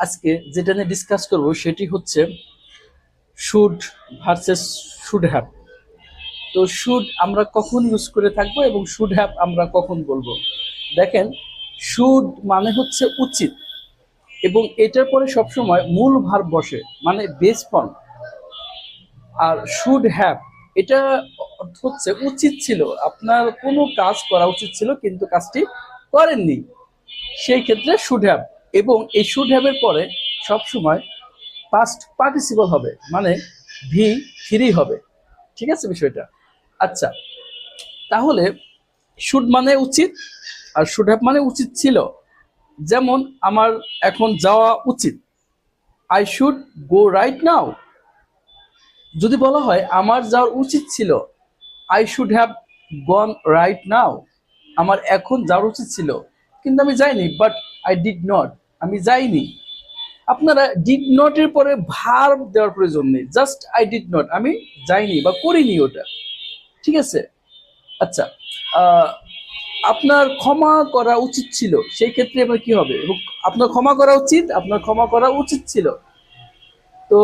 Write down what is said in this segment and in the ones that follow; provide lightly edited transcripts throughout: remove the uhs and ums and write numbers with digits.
আজকে যেটা নিয়ে ডিসকাস করব সেটি হচ্ছে শুড ভার্সেস শুড হ্যাভ। তো শুড আমরা কখন ইউজ করে থাকবো এবং শুড হ্যাভ আমরা কখন বলবো। দেখেন, শুড মানে হচ্ছে উচিত, এবং এটার পরে সবসময় মূল ভার্ব বসে, মানে বেস ফর্ম। আর শুড হ্যাভ, এটা অর্থ হচ্ছে উচিত ছিল, আপনার কোনো কাজ করা উচিত ছিল কিন্তু কাজটি করেননি, সেই ক্ষেত্রে শুড হ্যাভ। এবং এই শুড হ্যাভ এর পরে সবসময় পাস্ট পার্টিসিপল হবে, মানে ভি থ্রি হবে। ঠিক আছে বিষয়টা? আচ্ছা, তাহলে শুড মানে উচিত, আর শুড হ্যাভ মানে উচিত ছিল। যেমন আমার এখন যাওয়া উচিত, I should go right now. যদি বলা হয় আমার যাওয়ার উচিত ছিল, I should have gone right now, আমার এখন যাওয়ার উচিত ছিল কিন্তু আমি যাইনি, বাট আই ডিড নট, আমি যাইনি। আপনারা ডিড নট এর পরে ভার্ব দেওয়ার প্রয়োজন নেই, জাস্ট আই ডিড নট, আমি যাইনি বা করিনি ওটা। ঠিক আছে? আচ্ছা, আপনার ক্ষমা করা উচিত ছিল, সেই ক্ষেত্রে এবার কি হবে? এবং আপনার ক্ষমা করা উচিত, আপনার ক্ষমা করা উচিত ছিল। তো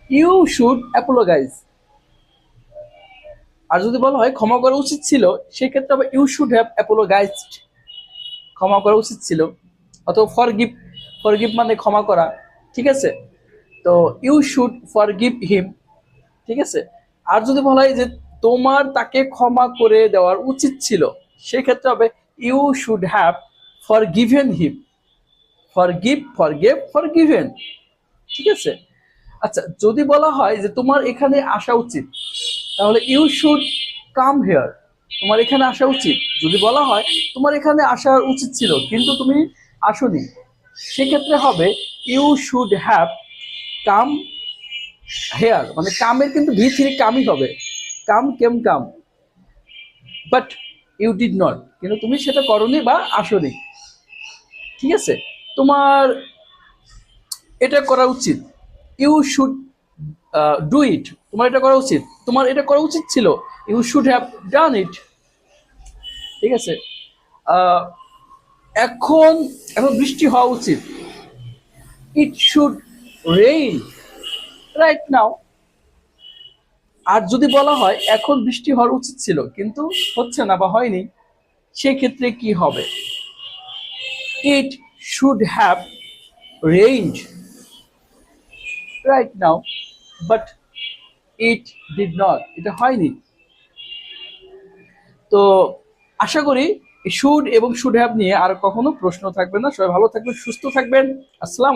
ইউ শুড অ্যাপোলোগাইজ। আর যদি বলা হয় ক্ষমা করা উচিত ছিল, সেই ক্ষেত্রে আবার ইউ শুড হ্যাভ অ্যাপোলোগাইজড, ক্ষমা করা উচিত ছিল। অথবা ফরগিভ, ফরগিভ মানে ক্ষমা করা। ঠিক আছে? তো ইউ শুড ফরগিভ হিম। ঠিক আছে? আর যদি বলা হয় যে তোমার তাকে ক্ষমা করে দেওয়ার উচিত ছিল, সেক্ষেত্রে হবে you should have forgiven him. Forgive, forgave, forgiven. ঠিক আছে? আচ্ছা, যদি বলা হয় যে তোমার এখানে আসা উচিত, তাহলে ইউ শুড কাম হেয়ার, তোমার এখানে আসা উচিত। যদি বলা হয় তোমার এখানে আসা উচিত ছিল কিন্তু তুমি আসোনি, সেক্ষেত্রে হবে you should have come here, মানে কামের কিন্তু ভি থ্রি কামই হবে, come came come, but you did not, কিন্তু তুমি সেটা করনি বা আসোনি। ঠিক আছে? তোমার এটা করা উচিত, ইউ শুড ডু ইট, তোমার এটা করা উচিত, তোমার এটা করা উচিত ছিল, you should have done it. ঠিক আছে? আহ, এখন এখন বৃষ্টি হওয়া উচিত, it should rain right now. আর যদি বলা হয় এখন বৃষ্টি হওয়ার উচিত ছিল কিন্তু হচ্ছে না বা হয়নি, সেক্ষেত্রে কি হবে? It should have rained right now, but it did not, এটা হয়নি। তো আশা করি শুড এবং শুড হ্যাভ নিয়ে আর কখনো প্রশ্ন থাকবে না। সবাই ভালো থাকবেন, সুস্থ থাকবেন। আসসালাম।